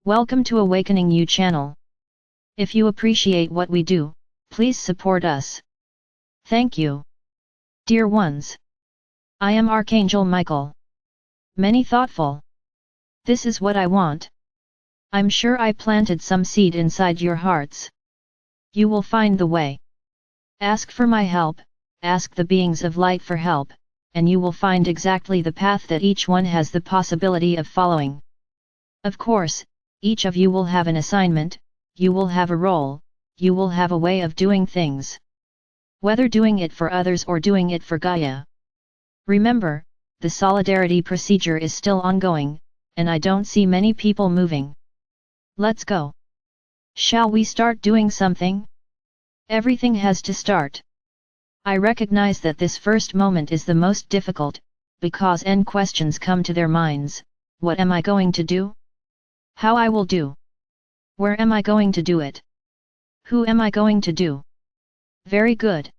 Welcome to Awakening You channel. If you appreciate what we do, please support us. Thank you. Dear ones, I am Archangel Michael. Many thoughtful. This is what I want. I'm sure I planted some seed inside your hearts. You will find the way. Ask for my help, ask the beings of light for help, and you will find exactly the path that each one has the possibility of following. Of course, each of you will have an assignment, you will have a role, you will have a way of doing things. Whether doing it for others or doing it for Gaia. Remember, the solidarity procedure is still ongoing, and I don't see many people moving. Let's go. Shall we start doing something? Everything has to start. I recognize that this first moment is the most difficult, because questions come to their minds. What am I going to do? How I will do? Where am I going to do it? Who am I going to do? Very good.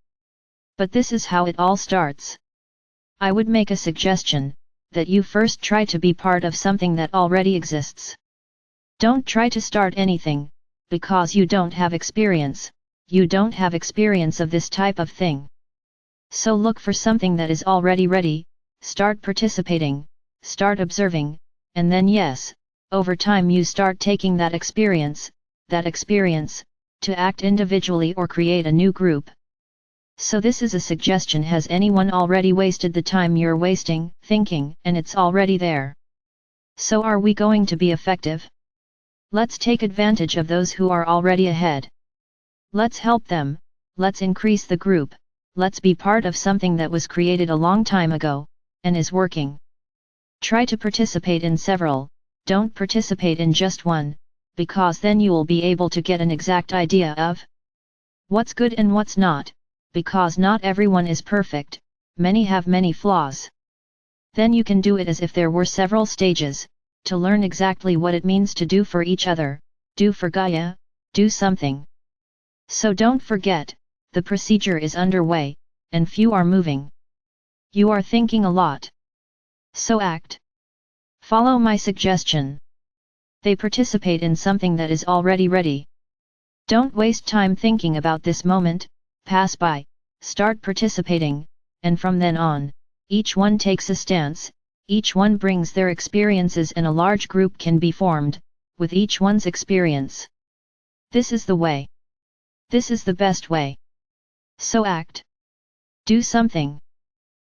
But this is how it all starts. I would make a suggestion, that you first try to be part of something that already exists. Don't try to start anything, because you don't have experience, you don't have experience of this type of thing. So look for something that is already ready, start participating, start observing, and then yes, over time you start taking that experience, to act individually or create a new group. So this is a suggestion. Has anyone already wasted the time you're wasting, thinking, and it's already there? So are we going to be effective? Let's take advantage of those who are already ahead. Let's help them, let's increase the group. Let's be part of something that was created a long time ago, and is working. Try to participate in several, don't participate in just one, because then you will be able to get an exact idea of what's good and what's not, because not everyone is perfect, many have many flaws. Then you can do it as if there were several stages, to learn exactly what it means to do for each other, do for Gaia, do something. So don't forget, the procedure is underway, and few are moving. You are thinking a lot. So act. Follow my suggestion. They participate in something that is already ready. Don't waste time thinking about this moment, pass by, start participating, and from then on, each one takes a stance, each one brings their experiences and a large group can be formed, with each one's experience. This is the way. This is the best way. So act. Do something.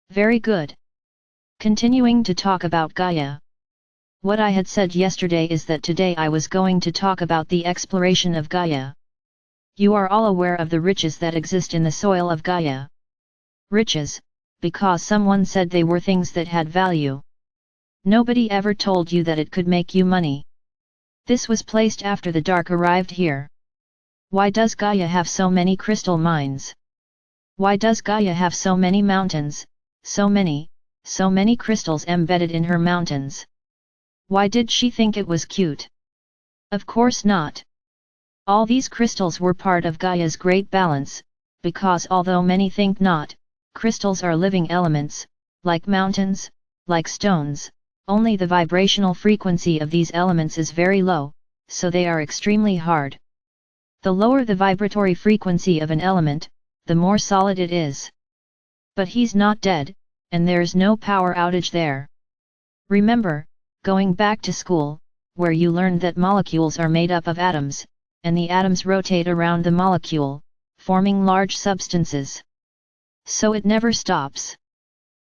Very good. Continuing to talk about Gaia. What I had said yesterday is that today I was going to talk about the exploration of Gaia. You are all aware of the riches that exist in the soil of Gaia. Riches, because someone said they were things that had value. Nobody ever told you that it could make you money. This was placed after the dark arrived here. Why does Gaia have so many crystal mines? Why does Gaia have so many mountains, so many crystals embedded in her mountains? Why did she think it was cute? Of course not. All these crystals were part of Gaia's great balance, because although many think not, crystals are living elements, like mountains, like stones, only the vibrational frequency of these elements is very low, so they are extremely hard. The lower the vibratory frequency of an element, the more solid it is. But he's not dead, and there's no power outage there. Remember, going back to school, where you learned that molecules are made up of atoms, and the atoms rotate around the molecule, forming large substances. So it never stops.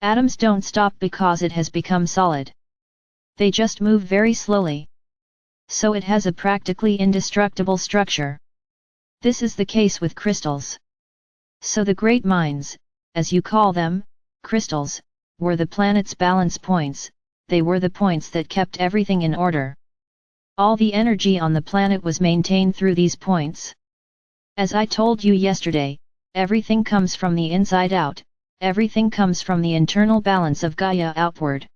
Atoms don't stop because it has become solid. They just move very slowly. So it has a practically indestructible structure. This is the case with crystals. So the great minds, as you call them, crystals, were the planet's balance points, they were the points that kept everything in order. All the energy on the planet was maintained through these points. As I told you yesterday, everything comes from the inside out, everything comes from the internal balance of Gaia outward.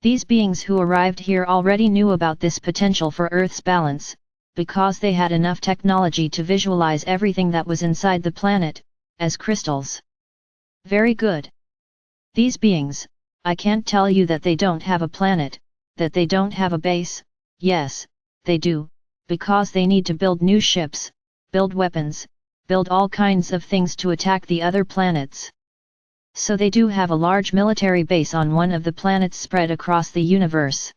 These beings who arrived here already knew about this potential for Earth's balance, because they had enough technology to visualize everything that was inside the planet, as crystals. Very good. These beings, I can't tell you that they don't have a planet, that they don't have a base. Yes, they do, because they need to build new ships, build weapons, build all kinds of things to attack the other planets. So they do have a large military base on one of the planets spread across the universe.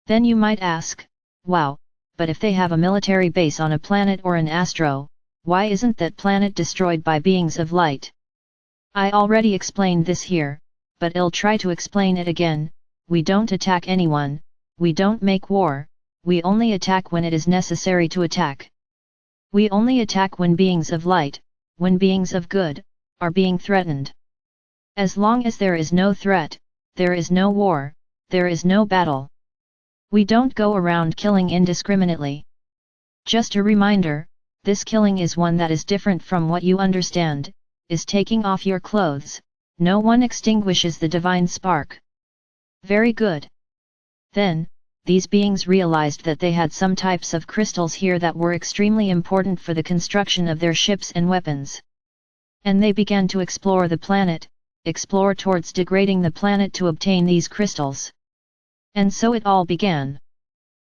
Then you might ask, wow, but if they have a military base on a planet or an astro, why isn't that planet destroyed by beings of light? I already explained this here, but I'll try to explain it again. We don't attack anyone, we don't make war, we only attack when it is necessary to attack. We only attack when beings of light, when beings of good, are being threatened. As long as there is no threat, there is no war, there is no battle. We don't go around killing indiscriminately. Just a reminder, this killing is one that is different from what you understand, is taking off your clothes, no one extinguishes the divine spark. Very good. Then, these beings realized that they had some types of crystals here that were extremely important for the construction of their ships and weapons. And they began to explore the planet, explore towards degrading the planet to obtain these crystals. And so it all began.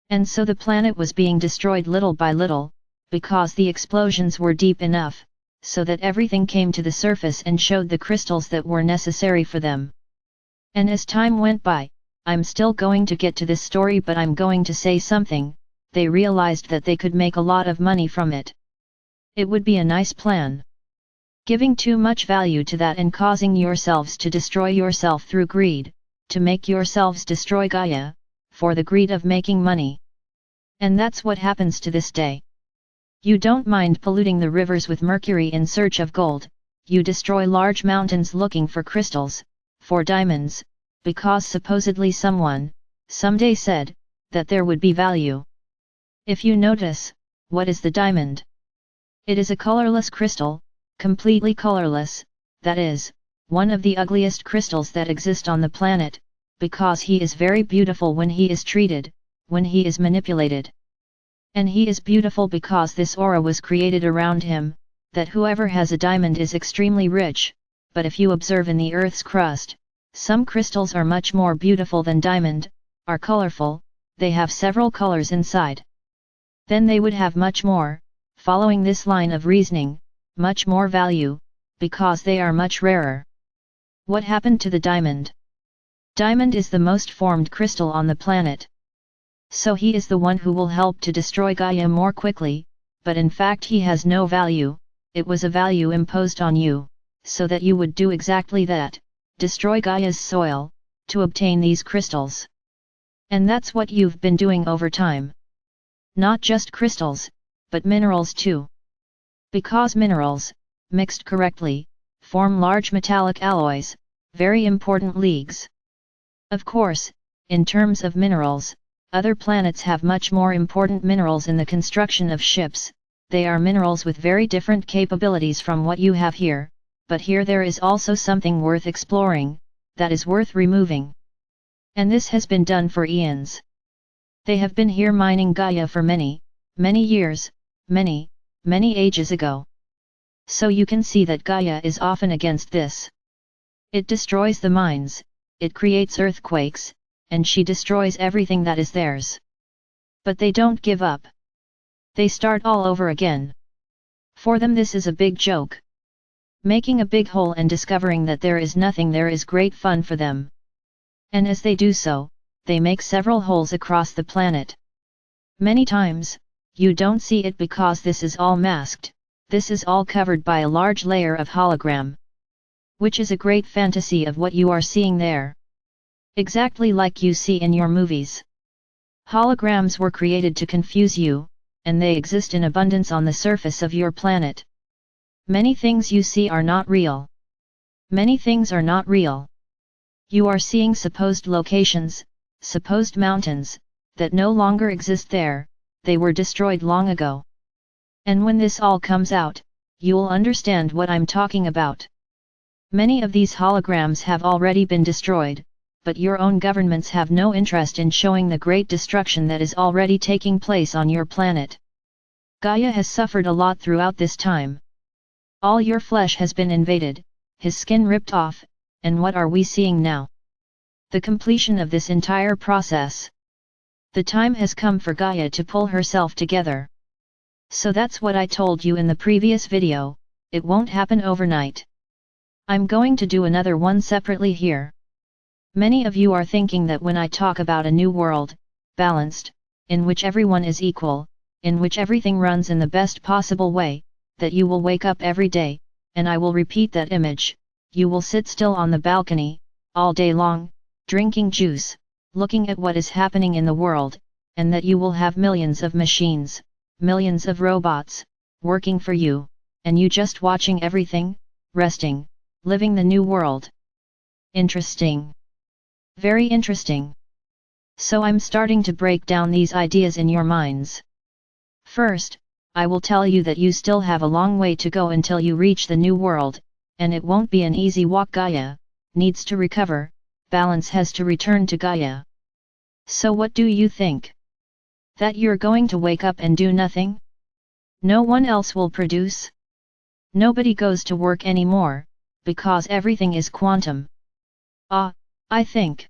And so the planet was being destroyed little by little, because the explosions were deep enough, so that everything came to the surface and showed the crystals that were necessary for them. And as time went by, I'm still going to get to this story, but I'm going to say something. They realized that they could make a lot of money from it. It would be a nice plan. Giving too much value to that and causing yourselves to destroy yourself through greed, to make yourselves destroy Gaia, for the greed of making money. And that's what happens to this day. You don't mind polluting the rivers with mercury in search of gold, you destroy large mountains looking for crystals, for diamonds, because supposedly someone, someday said, that there would be value. If you notice, what is the diamond? It is a colorless crystal, completely colorless, that is, one of the ugliest crystals that exist on the planet, because he is very beautiful when he is treated, when he is manipulated. And he is beautiful because this aura was created around him, that whoever has a diamond is extremely rich, but if you observe in the Earth's crust, some crystals are much more beautiful than diamond, are colorful, they have several colors inside. Then they would have much more, following this line of reasoning, much more value, because they are much rarer. What happened to the diamond? Diamond is the most formed crystal on the planet. So he is the one who will help to destroy Gaia more quickly, but in fact he has no value, it was a value imposed on you, so that you would do exactly that, destroy Gaia's soil, to obtain these crystals. And that's what you've been doing over time. Not just crystals, but minerals too. Because minerals, mixed correctly, form large metallic alloys, very important leagues. Of course, in terms of minerals, other planets have much more important minerals in the construction of ships, they are minerals with very different capabilities from what you have here, but here there is also something worth exploring, that is worth removing. And this has been done for eons. They have been here mining Gaia for many, many years, many ages ago. So you can see that Gaia is often against this. It destroys the mines, it creates earthquakes, and she destroys everything that is theirs. But they don't give up. They start all over again. For them this is a big joke. Making a big hole and discovering that there is nothing there is great fun for them. And as they do so, they make several holes across the planet. Many times, you don't see it because this is all masked, this is all covered by a large layer of hologram. Which is a great fantasy of what you are seeing there. Exactly like you see in your movies. Holograms were created to confuse you, and they exist in abundance on the surface of your planet. Many things you see are not real. Many things are not real. You are seeing supposed locations, supposed mountains, that no longer exist there, they were destroyed long ago. And when this all comes out, you'll understand what I'm talking about. Many of these holograms have already been destroyed, but your own governments have no interest in showing the great destruction that is already taking place on your planet. Gaia has suffered a lot throughout this time. All your flesh has been invaded, his skin ripped off, and what are we seeing now? The completion of this entire process. The time has come for Gaia to pull herself together. So that's what I told you in the previous video, it won't happen overnight. I'm going to do another one separately here. Many of you are thinking that when I talk about a new world, balanced, in which everyone is equal, in which everything runs in the best possible way, that you will wake up every day, and I will repeat that image, you will sit still on the balcony, all day long, drinking juice, looking at what is happening in the world, and that you will have millions of machines, millions of robots, working for you, and you just watching everything, resting, living the new world. Interesting. Very interesting. So I'm starting to break down these ideas in your minds. First, I will tell you that you still have a long way to go until you reach the new world, and it won't be an easy walk. Gaia needs to recover, balance has to return to Gaia. So what do you think? That you're going to wake up and do nothing? No one else will produce? Nobody goes to work anymore, because everything is quantum. I think.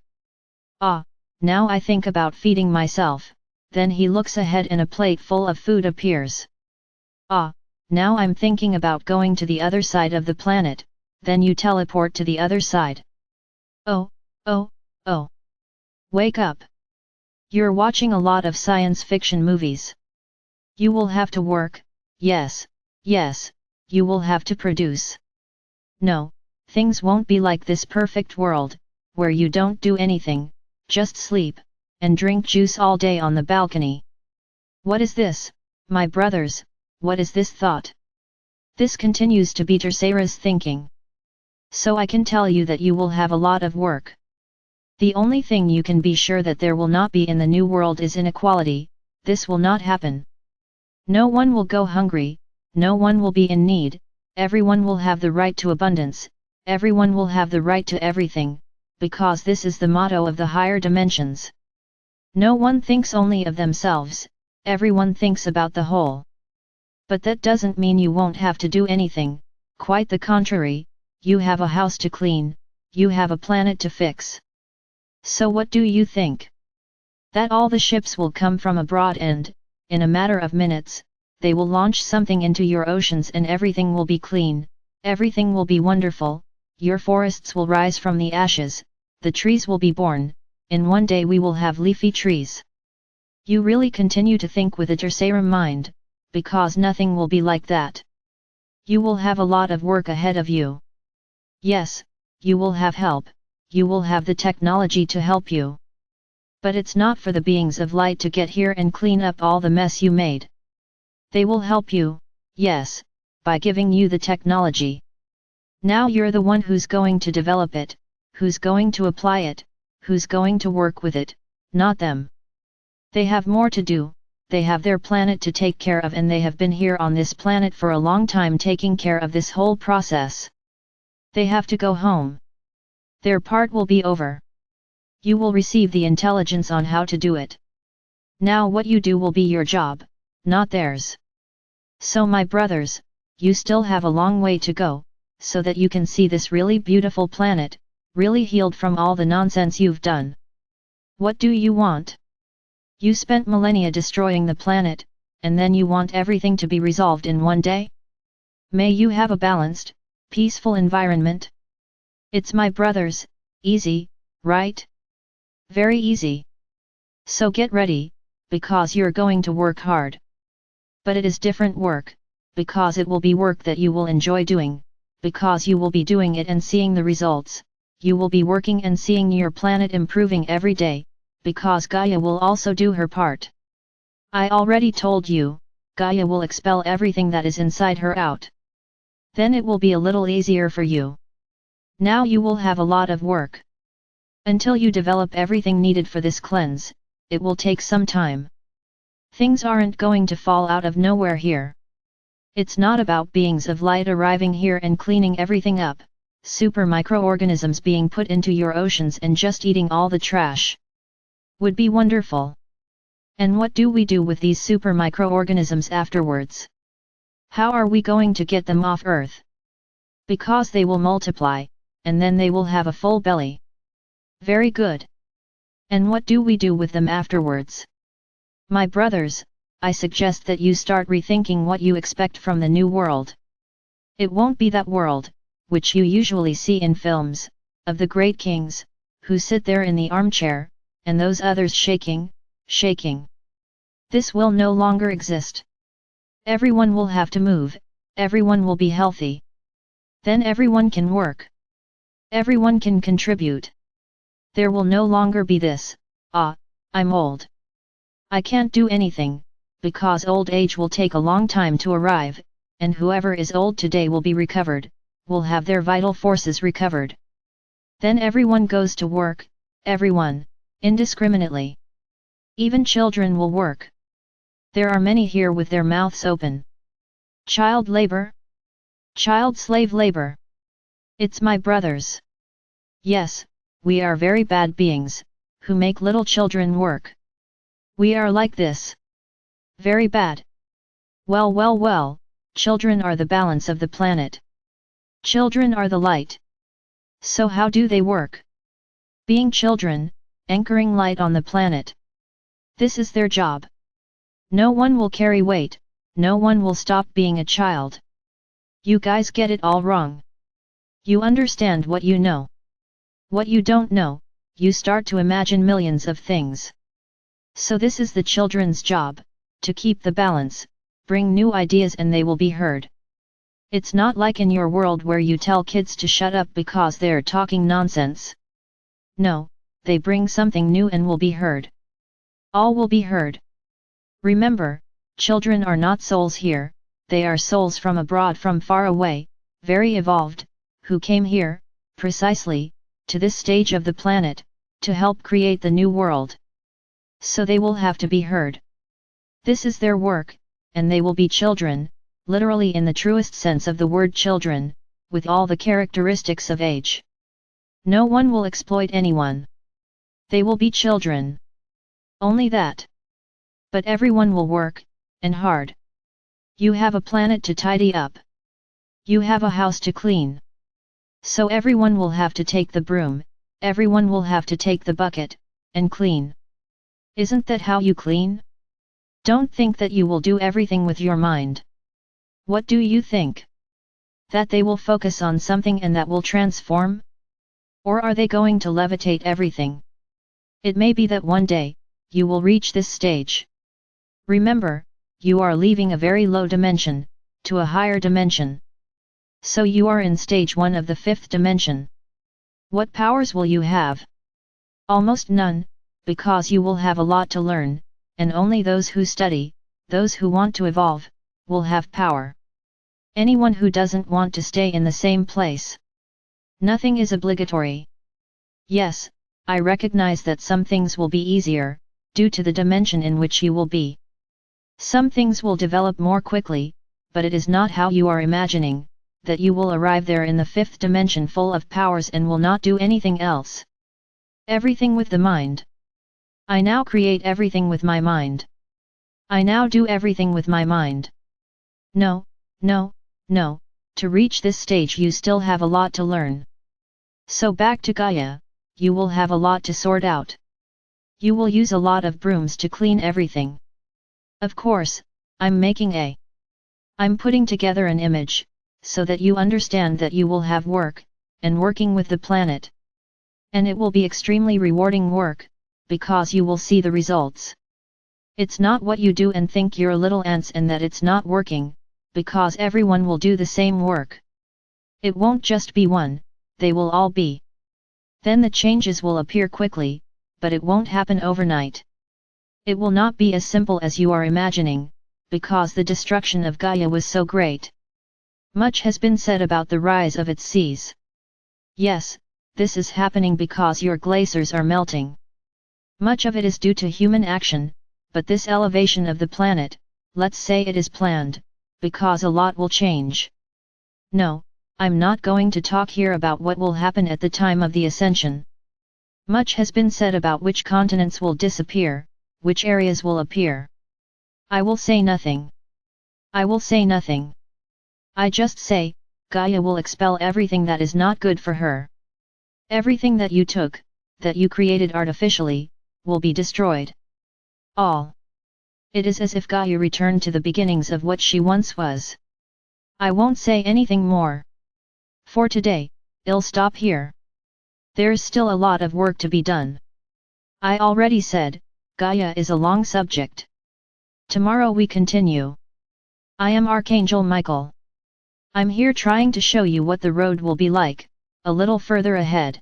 Now I think about feeding myself, then he looks ahead and a plate full of food appears. Now I'm thinking about going to the other side of the planet, then you teleport to the other side. Oh. Wake up. You're watching a lot of science fiction movies. You will have to work, yes, you will have to produce. No, things won't be like this perfect world, where you don't do anything, just sleep, and drink juice all day on the balcony. What is this, my brothers, what is this thought? This continues to be Tercera's thinking. So I can tell you that you will have a lot of work. The only thing you can be sure that there will not be in the new world is inequality, this will not happen. No one will go hungry, no one will be in need, everyone will have the right to abundance, everyone will have the right to everything, because this is the motto of the higher dimensions. No one thinks only of themselves, everyone thinks about the whole. But that doesn't mean you won't have to do anything, quite the contrary, you have a house to clean, you have a planet to fix. So what do you think? That all the ships will come from abroad and, in a matter of minutes, they will launch something into your oceans and everything will be clean, everything will be wonderful, your forests will rise from the ashes, the trees will be born, in one day we will have leafy trees. You really continue to think with a Tercera mind, because nothing will be like that. You will have a lot of work ahead of you. Yes, you will have help, you will have the technology to help you. But it's not for the beings of light to get here and clean up all the mess you made. They will help you, yes, by giving you the technology. Now you're the one who's going to develop it, who's going to apply it, who's going to work with it, not them. They have more to do, they have their planet to take care of and they have been here on this planet for a long time taking care of this whole process. They have to go home. Their part will be over. You will receive the intelligence on how to do it. Now what you do will be your job, not theirs. So my brothers, you still have a long way to go, so that you can see this really beautiful planet, really healed from all the nonsense you've done. What do you want? You spent millennia destroying the planet, and then you want everything to be resolved in one day? May you have a balanced, peaceful environment? It's my brothers, easy, right? Very easy. So get ready, because you're going to work hard. But it is different work, because it will be work that you will enjoy doing, because you will be doing it and seeing the results, you will be working and seeing your planet improving every day, because Gaia will also do her part. I already told you, Gaia will expel everything that is inside her out. Then it will be a little easier for you. Now you will have a lot of work. Until you develop everything needed for this cleanse, it will take some time. Things aren't going to fall out of nowhere here. It's not about beings of light arriving here and cleaning everything up, super microorganisms being put into your oceans and just eating all the trash. Would be wonderful. And what do we do with these super microorganisms afterwards? How are we going to get them off Earth? Because they will multiply, and then they will have a full belly. Very good. And what do we do with them afterwards? My brothers, I suggest that you start rethinking what you expect from the new world. It won't be that world, which you usually see in films, of the great kings, who sit there in the armchair, and those others shaking. This will no longer exist. Everyone will have to move, everyone will be healthy. Then everyone can work. Everyone can contribute. There will no longer be this, I'm old. I can't do anything, because old age will take a long time to arrive, and whoever is old today will be recovered, will have their vital forces recovered. Then everyone goes to work, everyone, indiscriminately. Even children will work. There are many here with their mouths open. Child labor? Child slave labor? It's my brothers. Yes, we are very bad beings, who make little children work. We are like this. Very bad. Well, children are the balance of the planet. Children are the light. So how do they work? Being children, anchoring light on the planet. This is their job. No one will carry weight, no one will stop being a child. You guys get it all wrong. You understand what you know. What you don't know, you start to imagine millions of things. So this is the children's job, to keep the balance, bring new ideas and they will be heard. It's not like in your world where you tell kids to shut up because they're talking nonsense. No, they bring something new and will be heard. All will be heard. Remember, children are not souls here, they are souls from abroad, from far away, very evolved, who came here, precisely, to this stage of the planet, to help create the new world. So they will have to be heard. This is their work, and they will be children, literally in the truest sense of the word children, with all the characteristics of age. No one will exploit anyone. They will be children. Only that. But everyone will work, and hard. You have a planet to tidy up. You have a house to clean. So everyone will have to take the broom, everyone will have to take the bucket, and clean. Isn't that how you clean? Don't think that you will do everything with your mind. What do you think? That they will focus on something and that will transform? Or are they going to levitate everything? It may be that one day, you will reach this stage. Remember, you are leaving a very low dimension, to a higher dimension. So you are in stage 1 of the 5th dimension. What powers will you have? Almost none, because you will have a lot to learn, and only those who study, those who want to evolve, will have power. Anyone who doesn't want to stay in the same place. Nothing is obligatory. Yes, I recognize that some things will be easier, due to the dimension in which you will be. Some things will develop more quickly, but it is not how you are imagining, that you will arrive there in the 5th dimension full of powers and will not do anything else. Everything with the mind. I now create everything with my mind. I now do everything with my mind. No, to reach this stage you still have a lot to learn. So back to Gaia, you will have a lot to sort out. You will use a lot of brooms to clean everything. Of course, I'm putting together an image, so that you understand that you will have work, and working with the planet. And it will be extremely rewarding work, because you will see the results. It's not what you do and think you're little ants and that it's not working, because everyone will do the same work. It won't just be one, they will all be. Then the changes will appear quickly, but it won't happen overnight. It will not be as simple as you are imagining, because the destruction of Gaia was so great. Much has been said about the rise of its seas. Yes, this is happening because your glaciers are melting. Much of it is due to human action, but this elevation of the planet, let's say it is planned, because a lot will change. No, I'm not going to talk here about what will happen at the time of the ascension. Much has been said about which continents will disappear, which areas will appear. I will say nothing. I will say nothing. I just say, Gaia will expel everything that is not good for her. Everything that you took, that you created artificially, will be destroyed. All. It is as if Gaia returned to the beginnings of what she once was. I won't say anything more. For today, I'll stop here. There's still a lot of work to be done. I already said, Gaia is a long subject. Tomorrow we continue. I am Archangel Michael. I'm here trying to show you what the road will be like, a little further ahead.